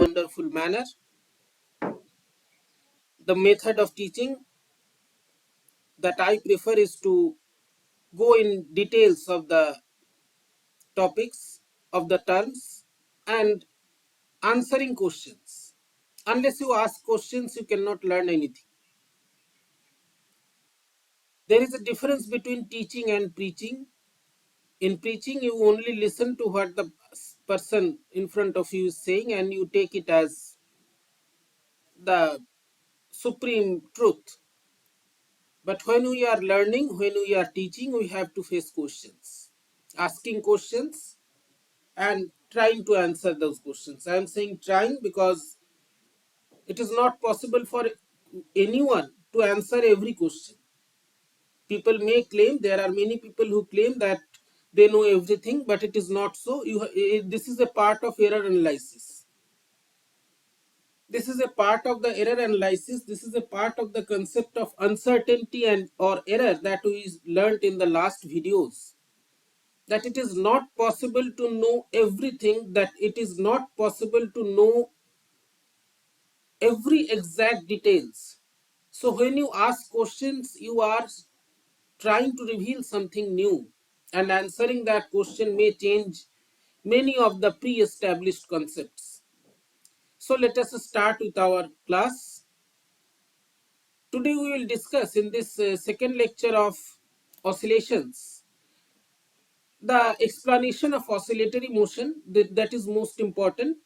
wonderful manner. The method of teaching that I prefer is to go in details of the topics, of the terms, and answering questions. Unless you ask questions, you cannot learn anything. There is a difference between teaching and preaching. In preaching, you only listen to what the person in front of you is saying and you take it as the supreme truth. But when we are learning, when we are teaching, we have to face questions, asking questions and trying to answer those questions. I am saying trying because it is not possible for anyone to answer every question. People may claim, there are many people who claim that they know everything, but it is not so. This is a part of error analysis. This is a part of the error analysis. This is a part of the concept of uncertainty and or error that we learned in the last videos. That it is not possible to know everything, that it is not possible to know every exact details. So when you ask questions, you are trying to reveal something new, and answering that question may change many of the pre-established concepts. So let us start with our class. Today we will discuss in this second lecture of oscillations the explanation of oscillatory motion, that is most important,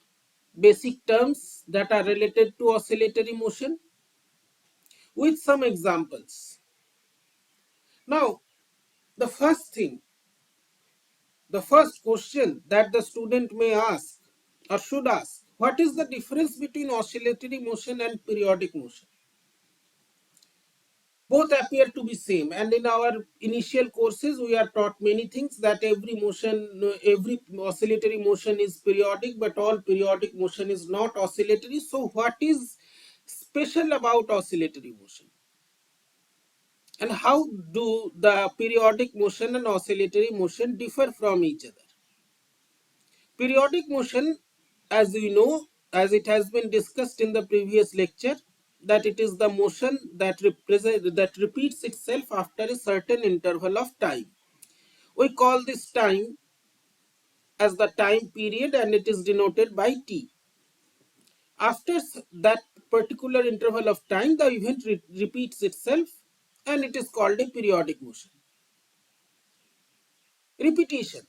basic terms that are related to oscillatory motion with some examples. Now, the first thing, the first question that the student may ask or should ask, what is the difference between oscillatory motion and periodic motion? Both appear to be same, and in our initial courses we are taught many things, that every oscillatory motion is periodic, but all periodic motion is not oscillatory. So what is special about oscillatory motion? And how do the periodic motion and oscillatory motion differ from each other? Periodic motion, as we know, as it has been discussed in the previous lecture, that it is the motion that repeats itself after a certain interval of time. We call this time as the time period, and it is denoted by t. After that particular interval of time, the event repeats itself, and it is called a periodic motion. Repetition.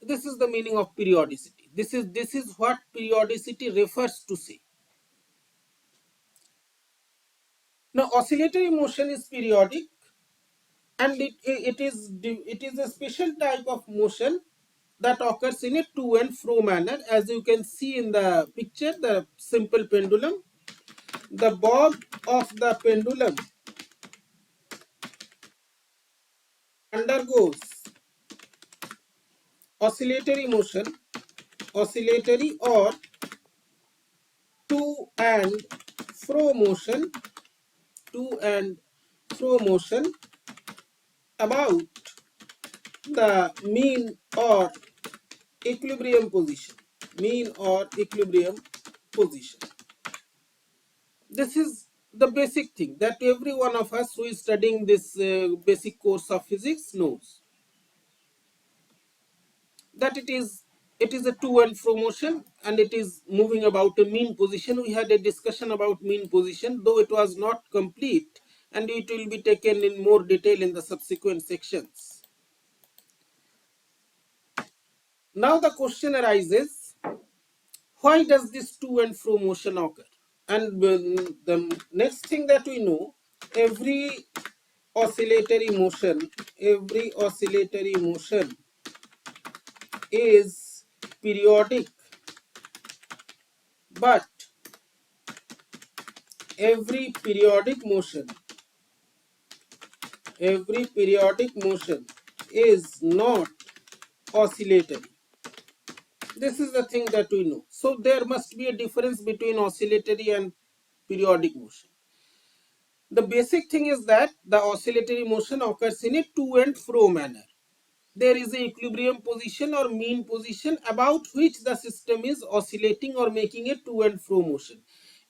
This is the meaning of periodicity. This is what periodicity refers to say. Now, oscillatory motion is periodic, and it is a special type of motion that occurs in a to and fro manner. As you can see in the picture, the simple pendulum, the bob of the pendulum undergoes oscillatory motion, oscillatory or to and fro motion, to and fro motion about the mean or equilibrium position, mean or equilibrium position. This is the basic thing that every one of us who is studying this basic course of physics knows, that it is a to and fro motion, and it is moving about a mean position. We had a discussion about mean position, though it was not complete, and it will be taken in more detail in the subsequent sections. Now the question arises, why does this to and fro motion occur? And the next thing that we know, every oscillatory motion is periodic, but every periodic motion is not oscillatory. This is the thing that we know. So there must be a difference between oscillatory and periodic motion. The basic thing is that the oscillatory motion occurs in a to and fro manner. there is a equilibrium position or mean position about which the system is oscillating or making a to and fro motion.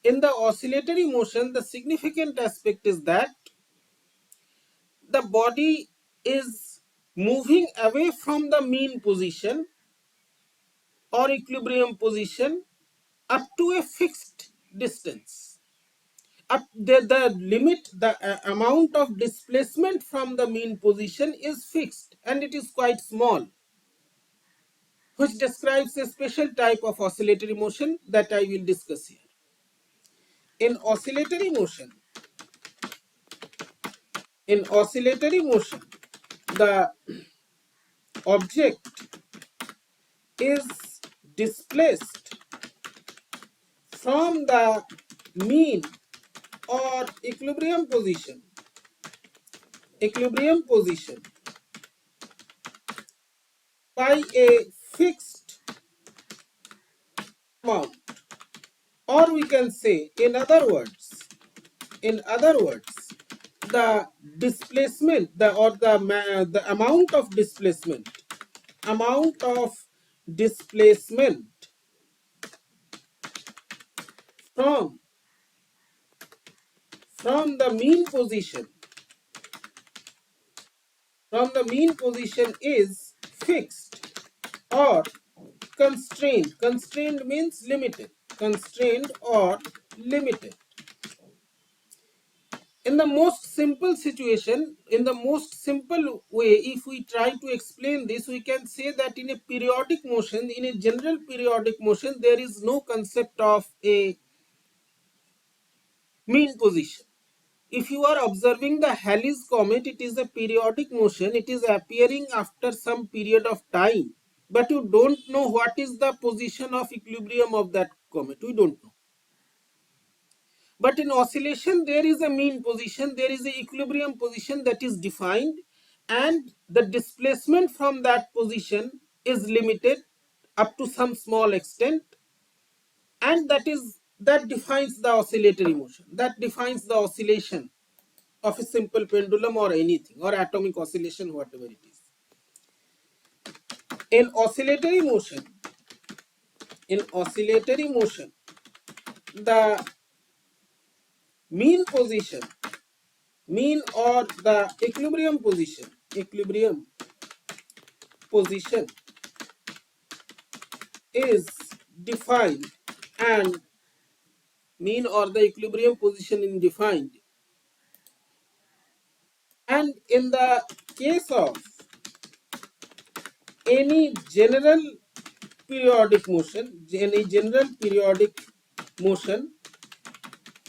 In the oscillatory motion, the significant aspect is that the body is moving away from the mean position or equilibrium position up to a fixed distance. Up the limit, the amount of displacement from the mean position is fixed and it is quite small, which describes a special type of oscillatory motion that I will discuss here. In oscillatory motion, the object is displaced from the mean or equilibrium position by a fixed amount, or we can say in other words, the displacement, the amount of displacement from from the mean position is fixed or constrained. Constrained means limited. Constrained or limited. In the most simple situation, in the most simple way, if we try to explain this, we can say that in a periodic motion, in a general periodic motion, there is no concept of a mean position. If you are observing the Halley's comet, it is a periodic motion. It is appearing after some period of time, but you don't know what is the position of equilibrium of that comet. We don't know. But in oscillation, there is a mean position, there is an equilibrium position that is defined, and the displacement from that position is limited up to some small extent, and that defines the oscillatory motion. That defines the oscillation of a simple pendulum or anything, or atomic oscillation, whatever it is. In oscillatory motion, the mean position, mean or the equilibrium position is defined, and mean or the equilibrium position is defined, and in the case of any general periodic motion,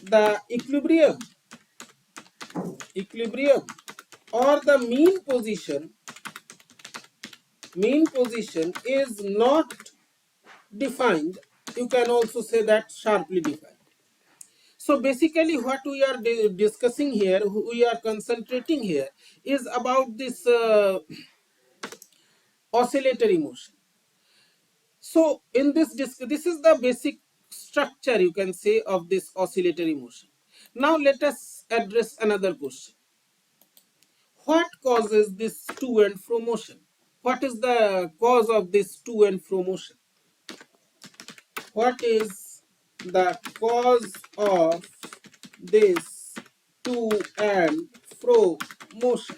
the equilibrium or the mean position is not defined. You can also say that sharply defined. So basically what we are discussing here, we are concentrating here, is about this oscillatory motion. So in this is the basic structure, you can say, of this oscillatory motion. Now let us address another question. What causes this to and fro motion? What is the cause of this to and fro motion? What is the cause of this to and fro motion?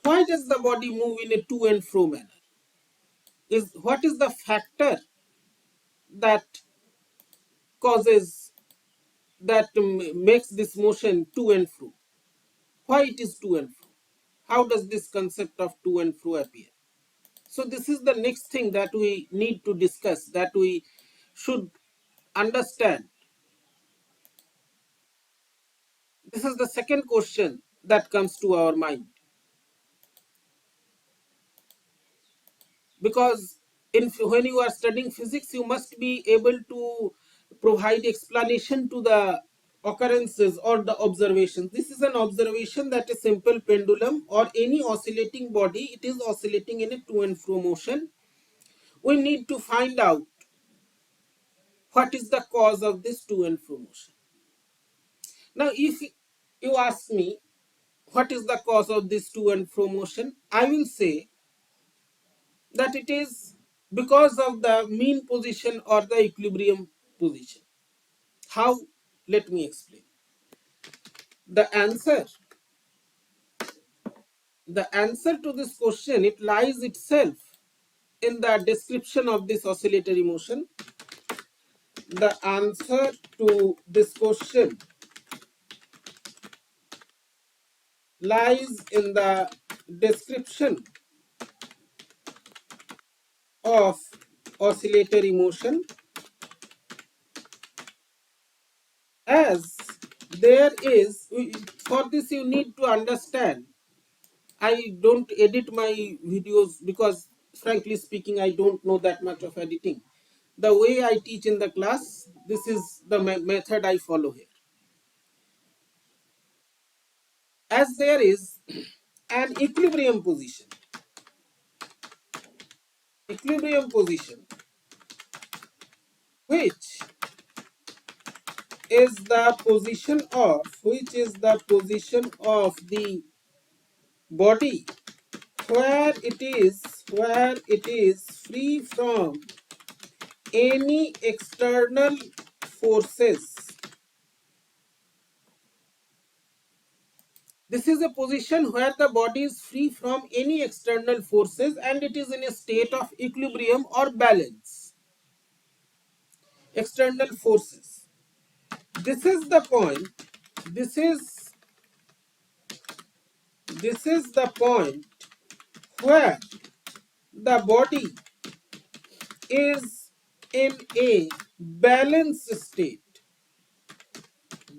Why does the body move in a to and fro manner? What is the factor that causes, that makes this motion to and fro? Why it is to and fro? How does this concept of to and fro appear? So this is the next thing that we need to discuss, that we should understand. This is the second question that comes to our mind. Because when you are studying physics, you must be able to provide explanation to the occurrences or the observations. This is an observation that a simple pendulum or any oscillating body, it is oscillating in a to and fro motion. We need to find out what is the cause of this to and fro motion. Now if you ask me, what is the cause of this to and fro motion? I will say that it is because of the mean position or the equilibrium position. How? Let me explain. The answer, the answer to this question, it lies itself in the description of this oscillatory motion. The answer to this question lies in the description of oscillatory motion, as there is, for this you need to understand, I don't edit my videos because frankly speaking I don't know that much of editing. The way I teach in the class, this is the method I follow here. As there is an equilibrium position which is the position of, the body where it is free from any external forces. This is a position where the body is free from any external forces and it is in a state of equilibrium or balance. External forces. This is the point. This is the point where the body is in a balanced state.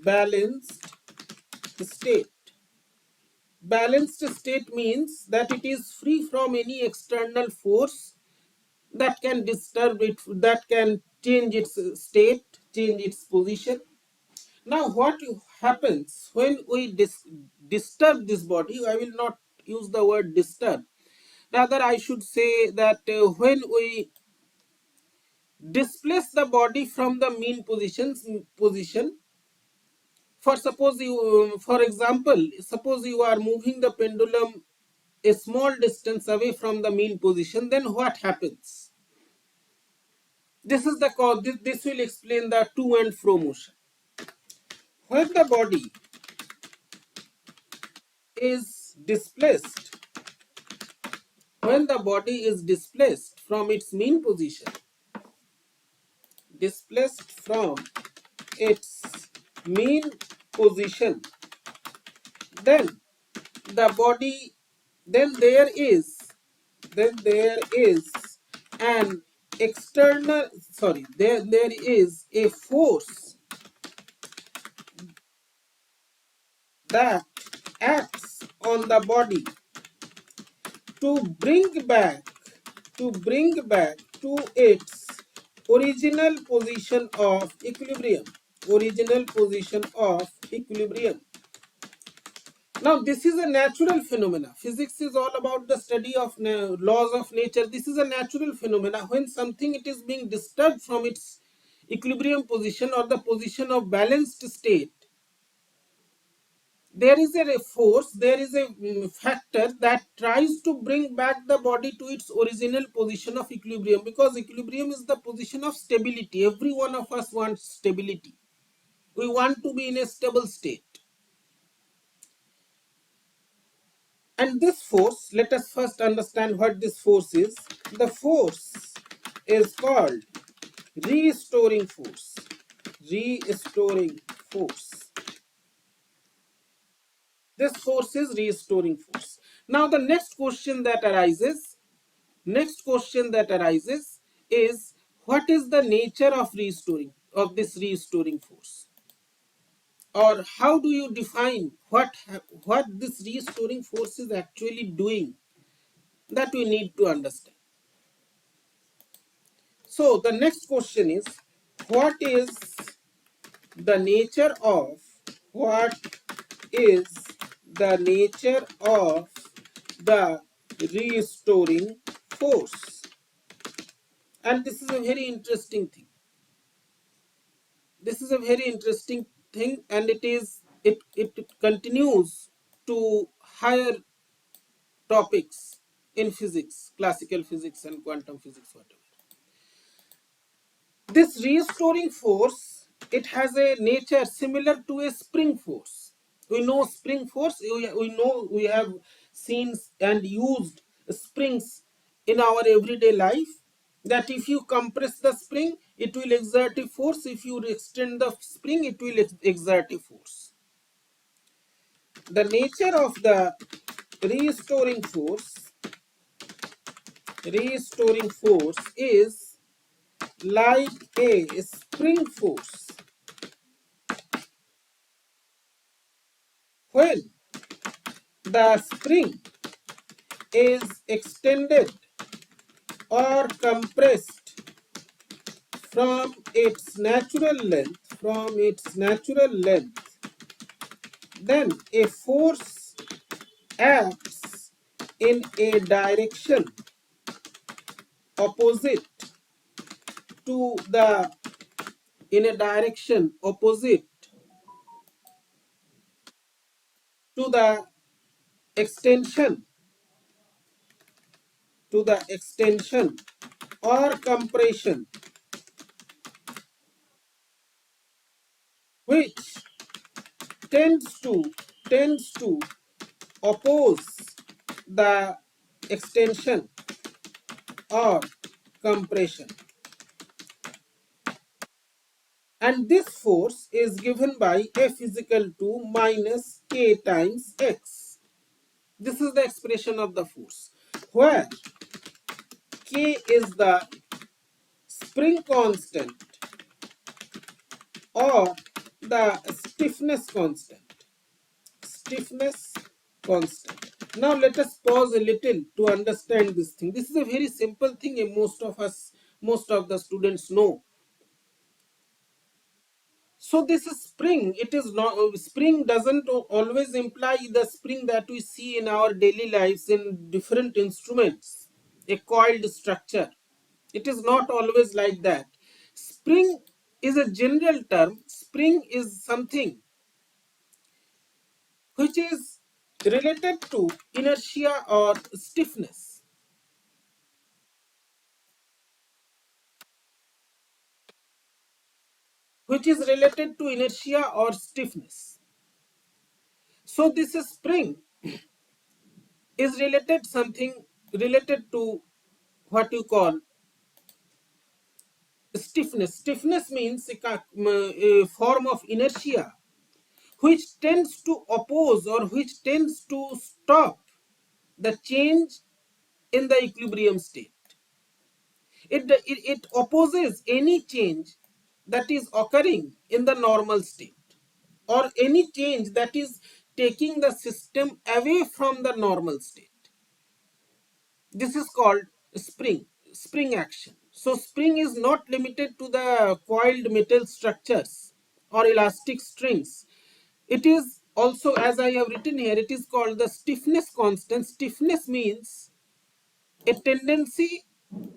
Balanced state. Balanced state means that it is free from any external force that can disturb it, that can change its state, change its position. Now, what happens when we disturb this body? I will not use the word disturb. Rather, I should say that when we displace the body from the mean position, for example, suppose you are moving the pendulum a small distance away from the mean position, then what happens? This is the cause. This will explain the to and fro motion. When the body is displaced, when the body is displaced from its mean position, displaced from its mean position, then the body, then there is an external, there is a force that acts on the body to bring back to its original position of equilibrium. Now, this is a natural phenomena. Physics is all about the study of laws of nature. This is a natural phenomena. When something it is being disturbed from its equilibrium position or the position of balanced state, there is a force, there is a factor that tries to bring back the body to its original position of equilibrium, because equilibrium is the position of stability. Every one of us wants stability. We want to be in a stable state. And this force, let us first understand what this force is. The force is called restoring force. Restoring force. This force is restoring force. Now the next question that arises is, what is the nature of this restoring force? Or how do you define what this restoring force is actually doing? That we need to understand. So the next question is, what is the nature of the restoring force? And this is a very interesting thing. And it continues to higher topics in physics, classical physics and quantum physics, whatever. This restoring force, it has a nature similar to a spring force. We know spring force, we know, we have seen and used springs in our everyday life, that if you compress the spring, it will exert a force. If you extend the spring, it will exert a force. The nature of the restoring force is like a spring force. When the spring is extended or compressed from its natural length, then a force acts in a direction opposite to the extension or compression, which tends to oppose the extension or compression, and this force is given by F is equal to minus K times X. This is the expression of the force, where K is the spring constant or the stiffness constant. Now let us pause a little to understand this thing. This is a very simple thing, and most of the students know. So this is spring. It is not, spring doesn't always imply the spring that we see in our daily lives in different instruments, a coiled structure. It is not always like that. Spring is a general term. Spring is something which is related to inertia or stiffness. So this spring is related to what you call stiffness. Stiffness means a form of inertia which tends to oppose or which tends to stop the change in the equilibrium state. It opposes any change that is occurring in the normal state, or any change that is taking the system away from the normal state. This is called spring action. So spring is not limited to the coiled metal structures or elastic strings. It is also, as I have written here, it is called the stiffness constant. Stiffness means a tendency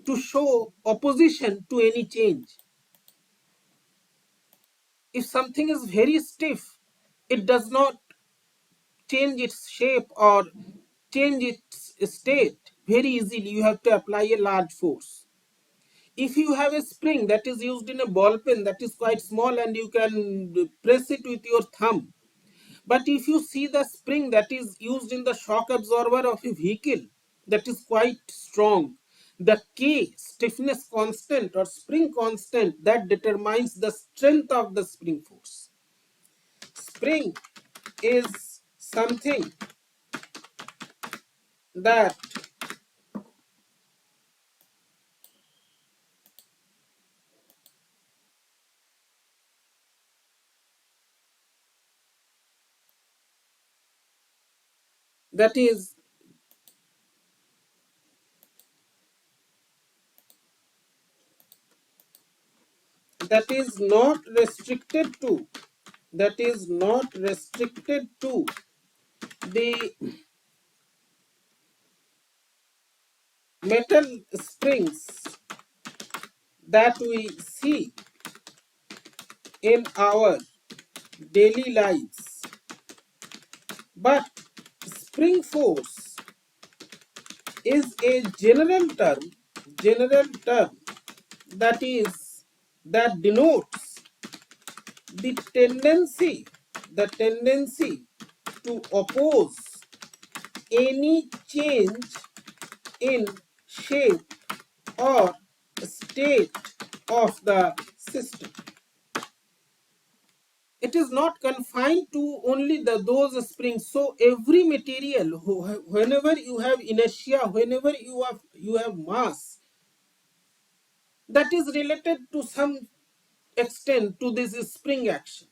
to show opposition to any change. If something is very stiff, it does not change its shape or change its state very easily. You have to apply a large force. If you have a spring that is used in a ball pen that is quite small and you can press it with your thumb, but if you see the spring that is used in the shock absorber of a vehicle that is quite strong, the K, stiffness constant or spring constant, that determines the strength of the spring force. Spring is something that that is not restricted to the metal springs that we see in our daily lives, but spring force is a general term that denotes the tendency to oppose any change in shape or state of the system. It is not confined to only those springs. So every material, whenever you have inertia, whenever you have mass, that is related to some extent to this spring action.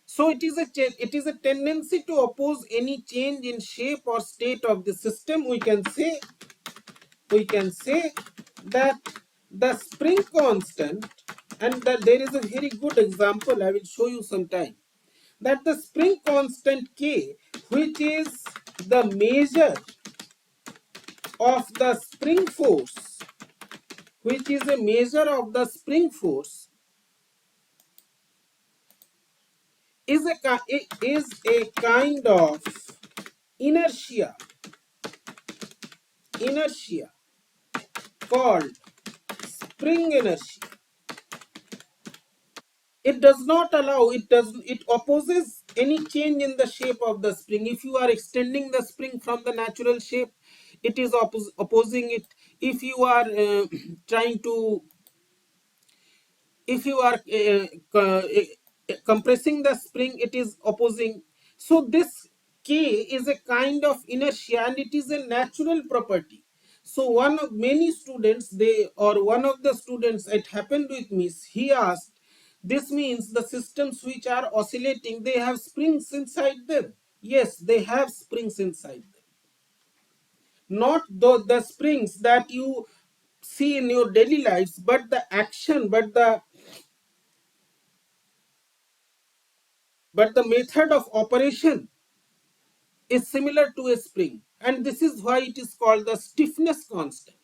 So it is a tendency to oppose any change in shape or state of the system. We can say that the spring constant, and that there is a very good example I will show you sometime, that the spring constant K, which is the measure of the spring force, which is a measure of the spring force, is a kind of inertia called spring inertia. It opposes any change in the shape of the spring. If you are extending the spring from the natural shape, it is opposing it. If you are trying to if you are compressing the spring, it is opposing. So this K is a kind of inertia, and it is a natural property. So one of the students, it happened with me, he asked, this means the systems which are oscillating, they have springs inside them? Yes, they have springs inside them. Not the springs that you see in your daily lives, but the action, but the method of operation is similar to a spring, and this is why it is called the stiffness constant.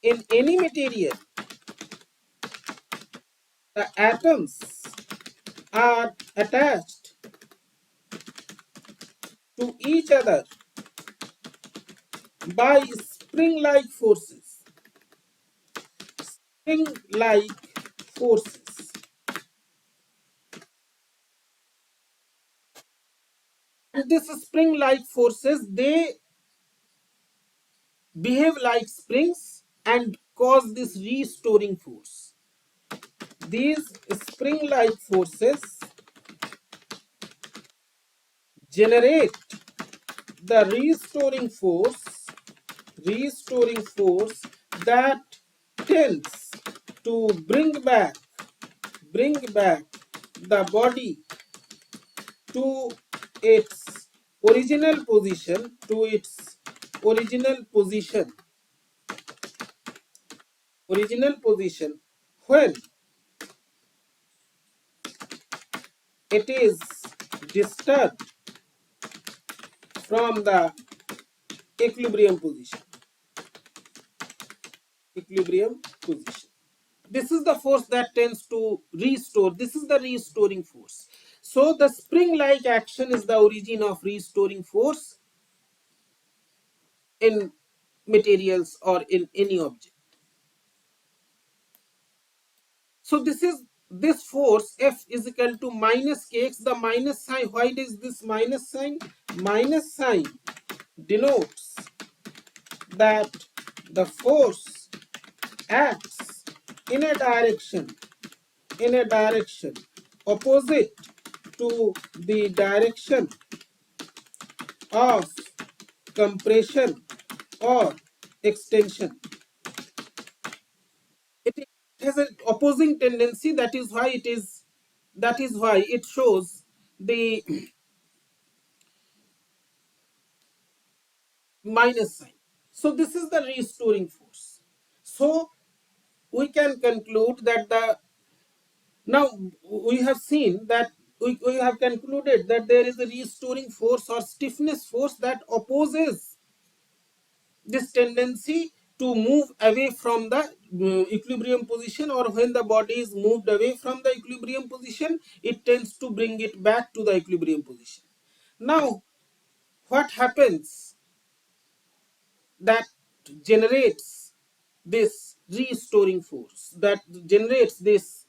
In any material, the atoms are attached to each other by spring-like forces. Spring-like forces. And these spring-like forces, they behave like springs and cause this restoring force. These spring-like forces generate the restoring force that tends to bring back the body to its original position when it is disturbed from the equilibrium position. This is the force that tends to restore. This is the restoring force. So the spring-like action is the origin of restoring force in materials or in any object. So this force F is equal to minus kx. The minus sign, why is this minus sign? Minus sign denotes that the force acts in a direction opposite to the direction of compression or extension. It has an opposing tendency. That is why it shows the minus sign. So this is the restoring force. So we can conclude that now we have seen that we have concluded that there is a restoring force or stiffness force that opposes this tendency to move away from the equilibrium position, or when the body is moved away from the equilibrium position, it tends to bring it back to the equilibrium position. Now, what happens that generates this restoring force, that generates this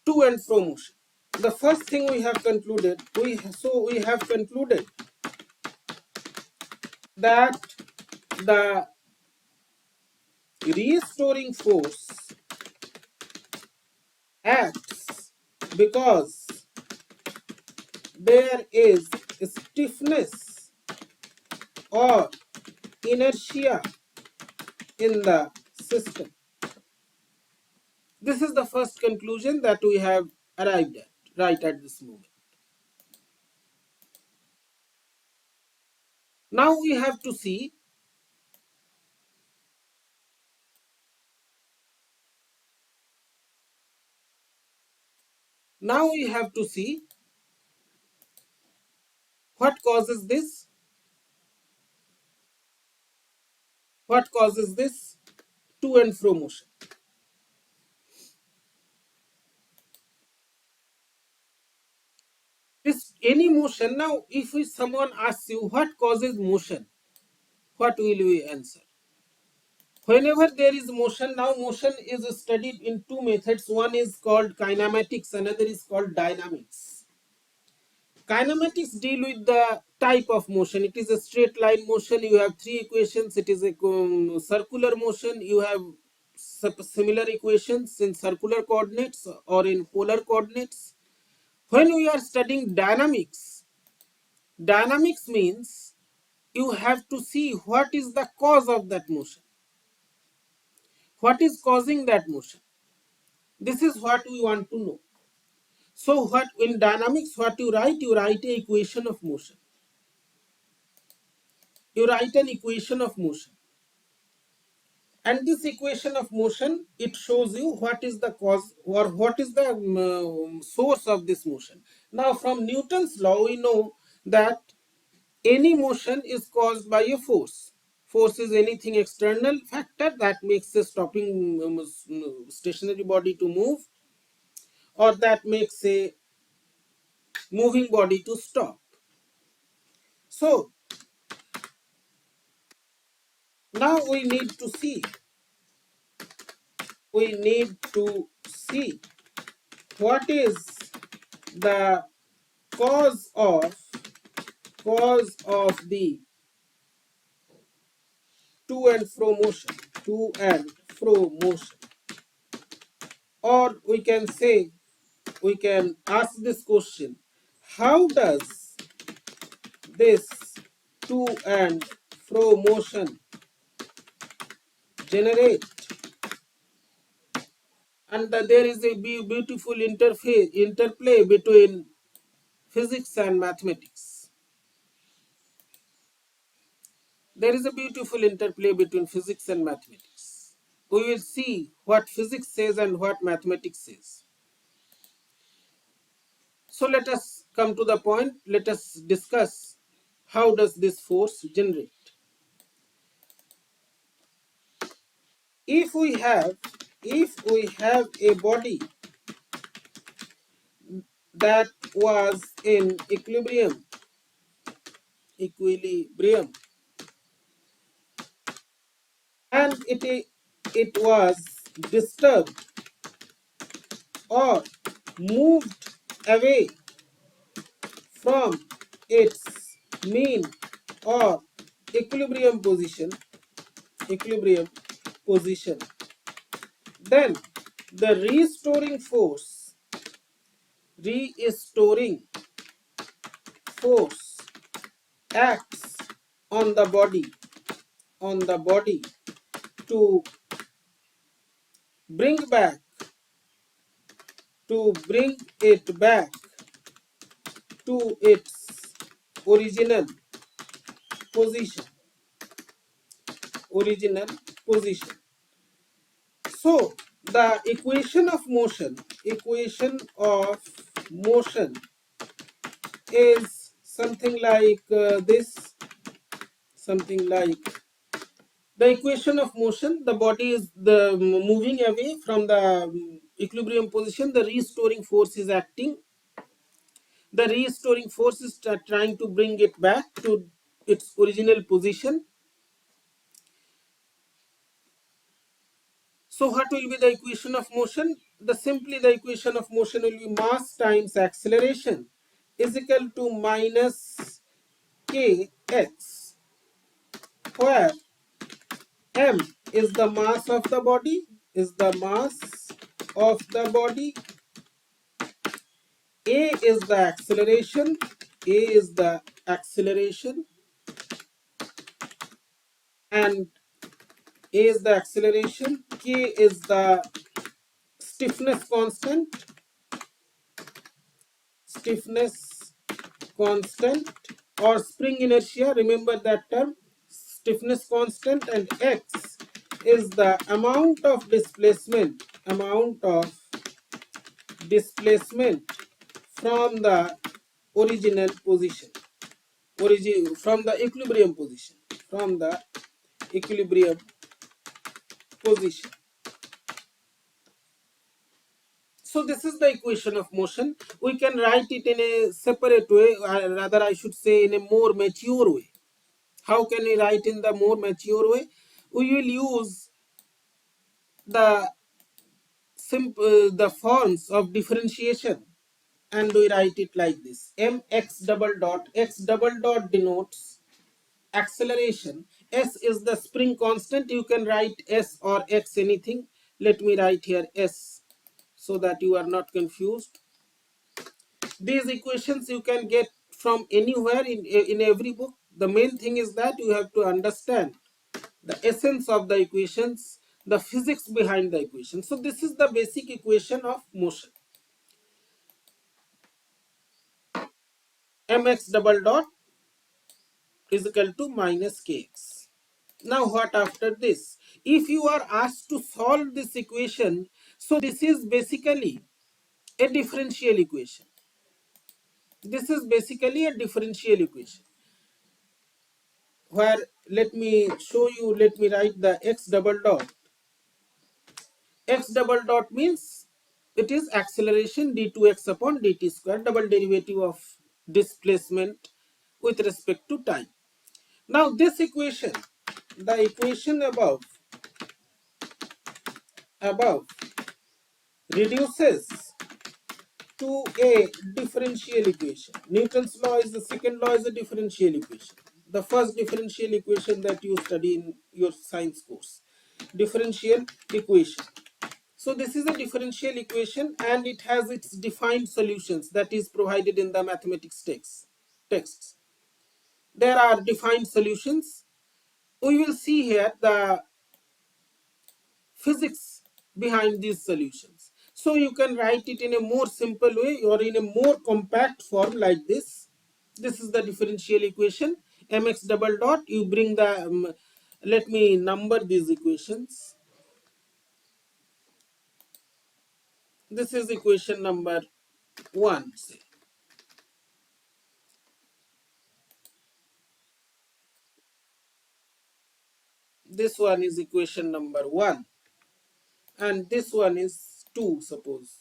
to and fro motion? The first thing we have concluded, we have concluded that the restoring force acts because there is stiffness or inertia in the system. This is the first conclusion that we have arrived at right at this moment. Now we have to see what causes this, to and fro motion. This any motion. Now if someone asks you what causes motion, what will we answer? Whenever there is motion, now motion is studied in two methods. One is called kinematics, another is called dynamics. Kinematics deal with the type of motion. It is a straight line motion. You have three equations. It is a circular motion. You have similar equations in circular coordinates or in polar coordinates. When we are studying dynamics, dynamics means you have to see what is the cause of that motion. What is causing that motion? This is what we want to know. So what in dynamics, what you write an equation of motion. You write an equation of motion. And this equation of motion, it shows you what is the cause or what is the source of this motion. Now from Newton's law, we know that any motion is caused by a force. Force is anything external factor that makes a stopping stationary body to move, or that makes a moving body to stop. So now we need to see what is the cause of the to and fro motion, or we can say, we can ask this question: how does this to and fro motion generate? And there is a beautiful interplay between physics and mathematics. There is a beautiful interplay between physics and mathematics. We will see what physics says and what mathematics says. So let us come to the point. Let us discuss how does this force generate. If we have a body that was in equilibrium, and it was disturbed or moved away from its mean or equilibrium position, then the restoring force acts on the body to bring it back to its original position. So the equation of motion is something like this. The equation of motion: the body is moving away from the equilibrium position. The restoring force is acting. The restoring force is trying to bring it back to its original position. So what will be the equation of motion? The equation of motion will be mass times acceleration is equal to minus kx, where m is the mass of the body, a is the acceleration, and k is the stiffness constant or spring inertia, remember that term, stiffness constant, and x is the amount of displacement from the original position, from the equilibrium position. So this is the equation of motion. We can write it in a separate way, rather I should say in a more mature way. How can we write in the more mature way? We will use the the forms of differentiation, and we write it like this: mx double dot, x double dot denotes acceleration, s is the spring constant. You can write s or x anything. Let me write here s so that you are not confused. These equations you can get from anywhere in every book. The main thing is that you have to understand the essence of the equations, the physics behind the equation. So this is the basic equation of motion. Mx double dot is equal to minus kx. Now what after this? If you are asked to solve this equation, so this is basically a differential equation. Where, let me show you, let me write the x double dot. X double dot means it is acceleration d2x upon dt square, double derivative of displacement with respect to time. Now this equation, the equation above reduces to a differential equation. Newton's law is the second law, is a differential equation. The first differential equation that you study in your science course. Differential equation. So this is a differential equation and it has its defined solutions that is provided in the mathematics texts. There are defined solutions. We will see here the physics behind these solutions. So you can write it in a more simple way or in a more compact form like this. This is the differential equation. Mx double dot, you bring the, let me number these equations. This is equation number 1. Say. This one is equation number 1 and this one is 2, suppose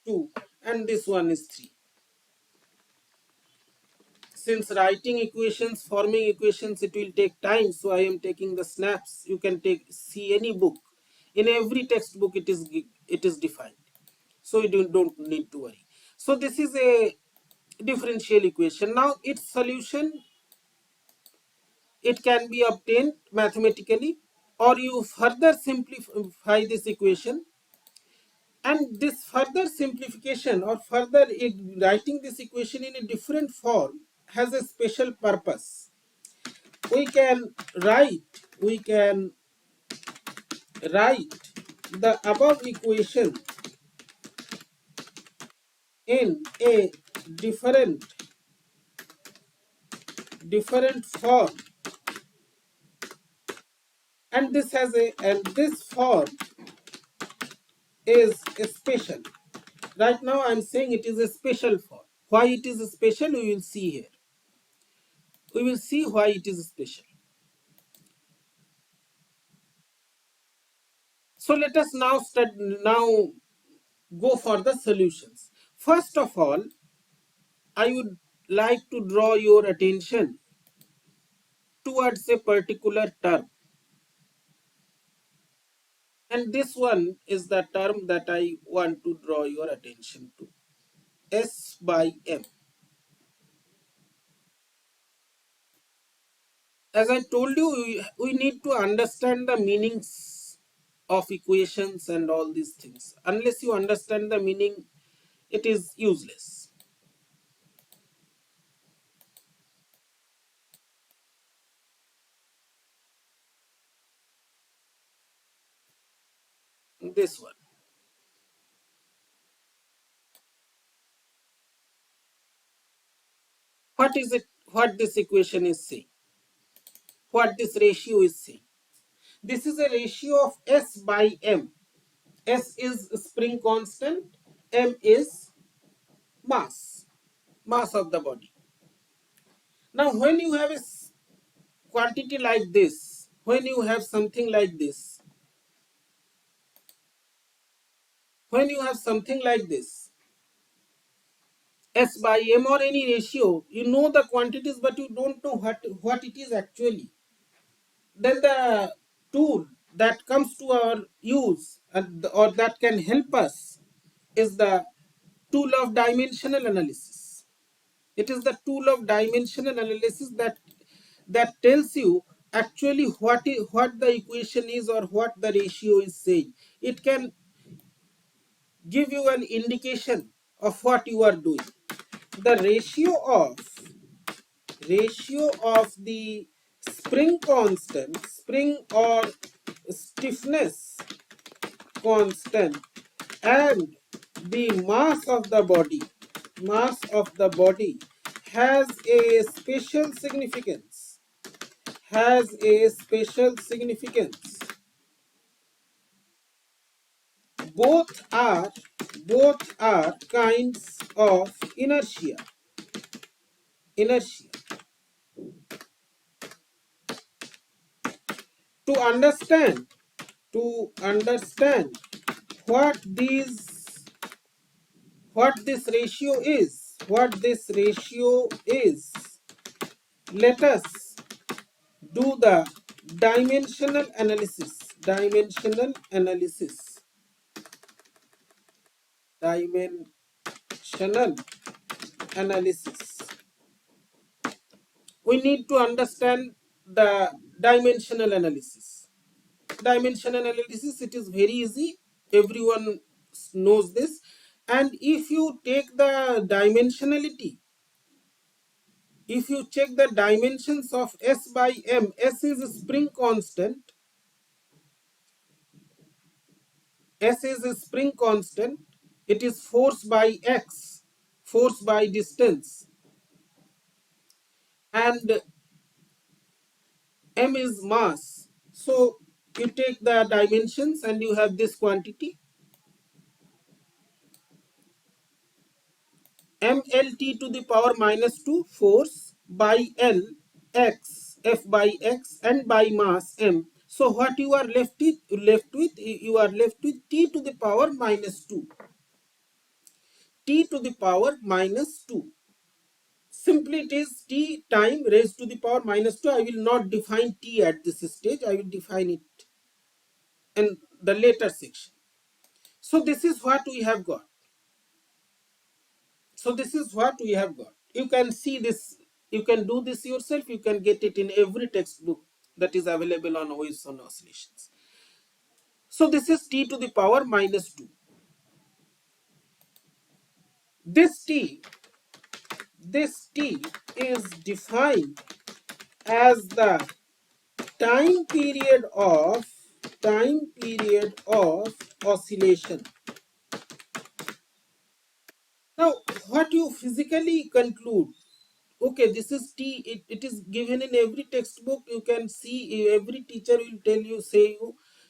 2, and this one is 3. Since writing equations, forming equations, it will take time, so I am taking the snaps. You can see any book. In every textbook it is defined, so you don't need to worry. So this is a differential equation. Now its solution, it can be obtained mathematically, or you further simplify this equation. And this further simplification or further writing this equation in a different form has a special purpose. We can write the above equation in a different form, and this form is special. Right now I am saying it is a special form. Why it is special, we will see here. We will see why it is special. So let us now go for the solutions. First of all, I would like to draw your attention towards a particular term, and this one is the term that I want to draw your attention to. S by M. As I told you, we need to understand the meanings of equations and all these things. Unless you understand the meaning, it is useless. This one. What is it? What this equation is saying? What this ratio is saying? This is a ratio of S by M. S is spring constant, M is mass of the body. Now, when you have a quantity like this, when you have something like this, when you have something like this, S by M or any ratio, you know the quantities, but you don't know what it is actually. Then the tool that comes to our use or that can help us is the tool of dimensional analysis. It is the tool of dimensional analysis that tells you actually what the equation is or what the ratio is saying. It can give you an indication of what you are doing. The ratio of the spring constant, spring or stiffness constant, and the mass of the body has a special significance, has a special significance. Both are kinds of inertia. To understand what this ratio is, let us do the dimensional analysis. Dimensional analysis. We need to understand the dimensional analysis. Dimensional analysis, it is very easy. Everyone knows this. And if you take the dimensionality, if you check the dimensions of S by M, S is a spring constant. S is a spring constant. It is force by X, force by distance. And M is mass. So you take the dimensions and you have this quantity. MLT to the power minus 2 force by L X, F by X and by mass M. So what you are left with, you are left with T to the power minus 2. T to the power minus 2. Simply it is T time raised to the power minus 2. I will not define T at this stage. I will define it in the later section. So this is what we have got. You can see this, you can do this yourself, you can get it in every textbook that is available on waves and oscillations. So this is T to the power minus 2. This T is defined as the time period of oscillation. Now, what you physically conclude, okay, this is T, it is given in every textbook. You can see every teacher will tell you,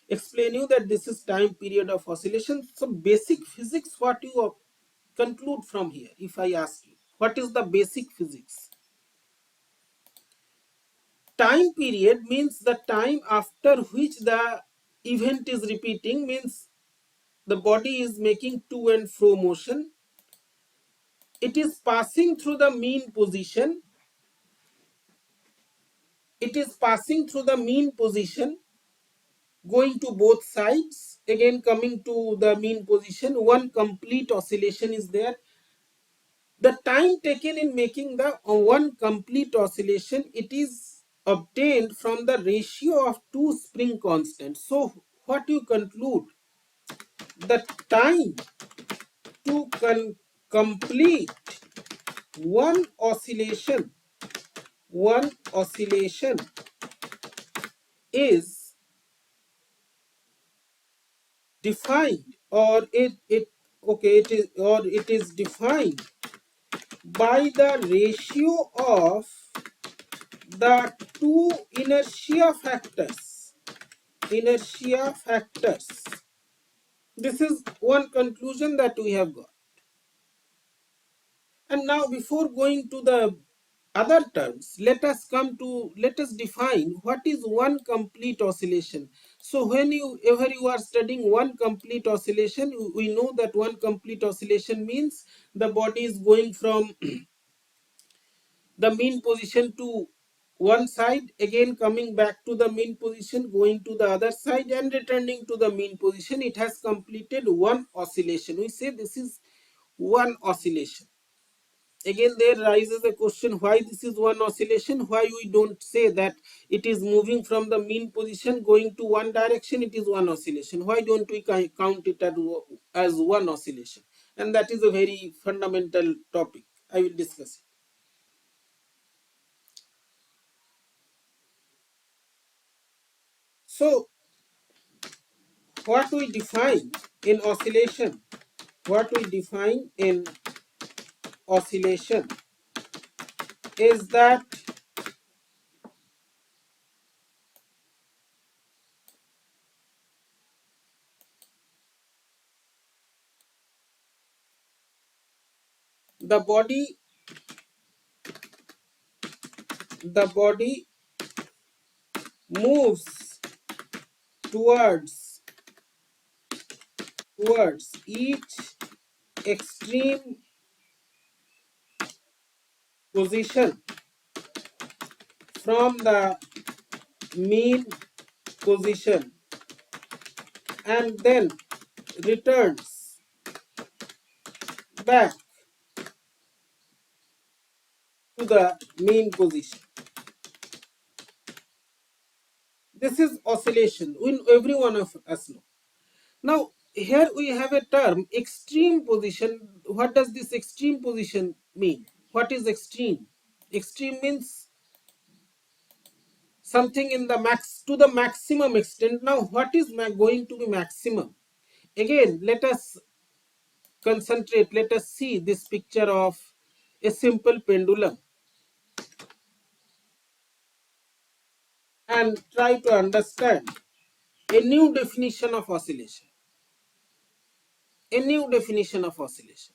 explain you that this is time period of oscillation. So basic physics, what you conclude from here, if I ask you, what is the basic physics? Time period means the time after which the event is repeating, means the body is making to and fro motion, It is passing through the mean position. It is passing through the mean position, going to both sides, again coming to the mean position. One complete oscillation is there. The time taken in making the one complete oscillation, it is obtained from the ratio of two spring constants. So what you conclude, the time to complete one oscillation is defined, or it is defined by the ratio of the two inertia factors. This is one conclusion that we have got. And now, before going to the other terms, let us define what is one complete oscillation. So whenever you are studying one complete oscillation, we know that one complete oscillation means the body is going from the mean position to one side, again coming back to the mean position, going to the other side and returning to the mean position. It has completed one oscillation. We say this is one oscillation. Again, there rises a question, why this is one oscillation? Why we don't say that it is moving from the mean position going to one direction, it is one oscillation? Why don't we count it as one oscillation? And that is a very fundamental topic. I will discuss it. So what we define in oscillation, is that the body moves towards each extreme position from the mean position and then returns back to the mean position. This is oscillation. Every one of us know. Now, here we have a term, extreme position. What does this extreme position mean? What is extreme? Extreme means something in the to the maximum extent. Now, what is going to be maximum? Again, let us concentrate. Let us see this picture of a simple pendulum and try to understand a new definition of oscillation. A new definition of oscillation.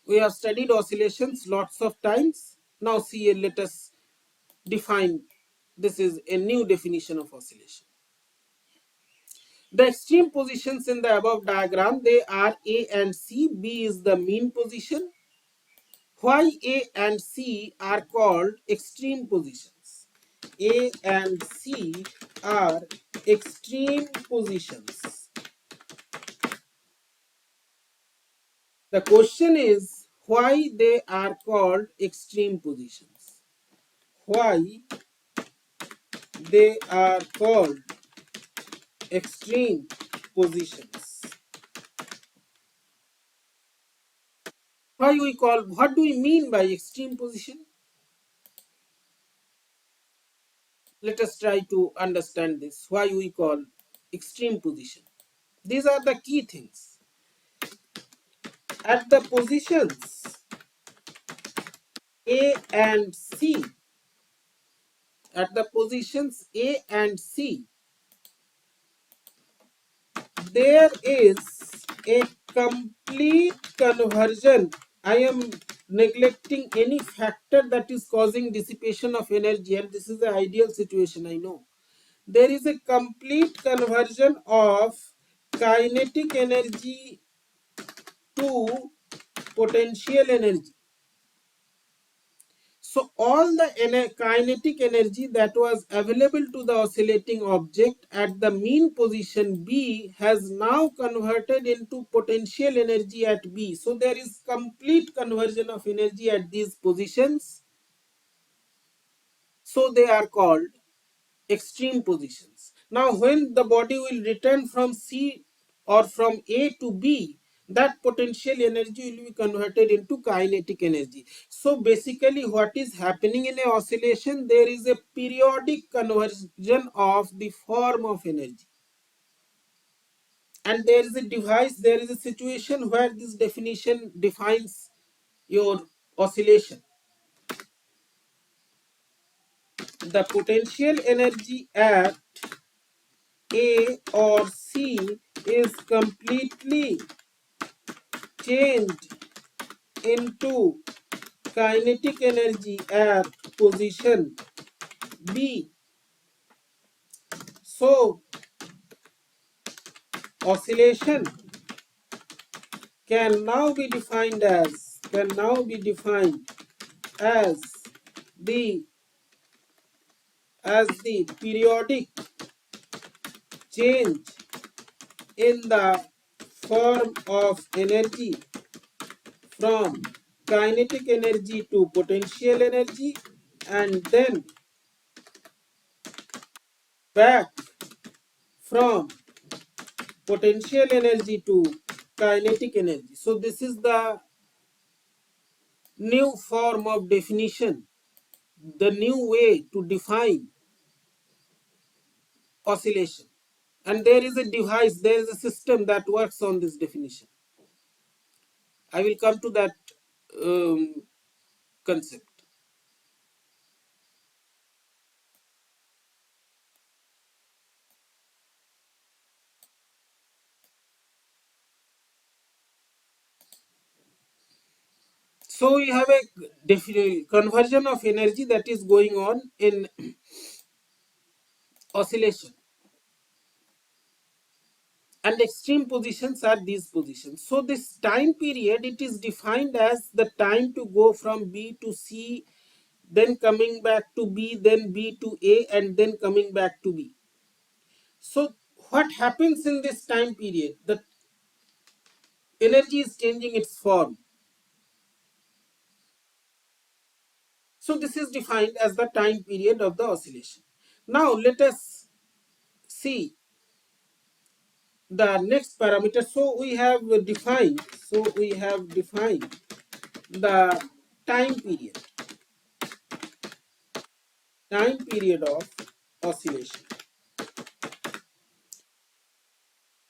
We have studied oscillations lots of times. Now see, let us define. This is a new definition of oscillation. The extreme positions in the above diagram, they are A and C. B is the mean position. Why A and C are called extreme positions? A and C are extreme positions. The question is why they are called extreme positions. Why they are called extreme positions. What do we mean by extreme position? Let us try to understand this. Why we call extreme position? These are the key things. At the positions A and C, there is a complete conversion. I am neglecting any factor that is causing dissipation of energy, and this is the ideal situation, I know. There is a complete conversion of kinetic energy to potential energy. So all the kinetic energy that was available to the oscillating object at the mean position B has now converted into potential energy at B. So there is complete conversion of energy at these positions. So they are called extreme positions. Now when the body will return from C or from A to B, that potential energy will be converted into kinetic energy. So basically what is happening in a oscillation, there is a periodic conversion of the form of energy. And there is a device, there is a situation where this definition defines your oscillation. The potential energy at A or C is completely changed into kinetic energy at position B. So oscillation can now be defined as the periodic change in the form of energy from kinetic energy to potential energy, and then back from potential energy to kinetic energy. So this is the new form of definition, the new way to define oscillation. And there is a device, there is a system that works on this definition. I will come to that concept. So we have a conversion of energy that is going on in oscillation. And extreme positions are these positions. So this time period, it is defined as the time to go from B to C, then coming back to B, then B to A, and then coming back to B. So what happens in this time period? The energy is changing its form. So this is defined as the time period of the oscillation. Now let us see the next parameter. So we have defined the time period of oscillation.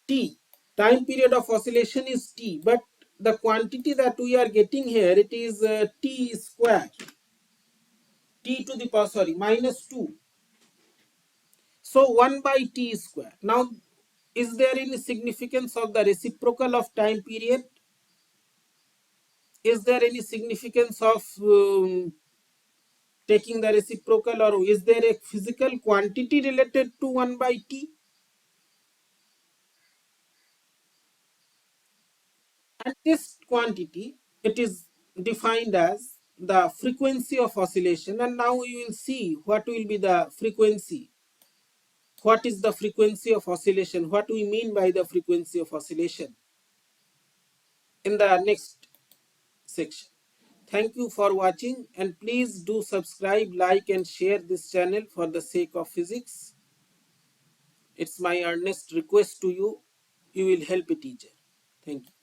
T, time period of oscillation is T, but the quantity that we are getting here, it is T square, T to the power, minus 2. So 1 by T square. Now, is there any significance of the reciprocal of time period? Is there any significance of taking the reciprocal, or is there a physical quantity related to 1 by T? And this quantity, it is defined as the frequency of oscillation. And now we will see what will be the frequency. What is the frequency of oscillation? What we mean by the frequency of oscillation in the next section. Thank you for watching, and please do subscribe, like and share this channel for the sake of physics. It's my earnest request to you. You will help a teacher. Thank you.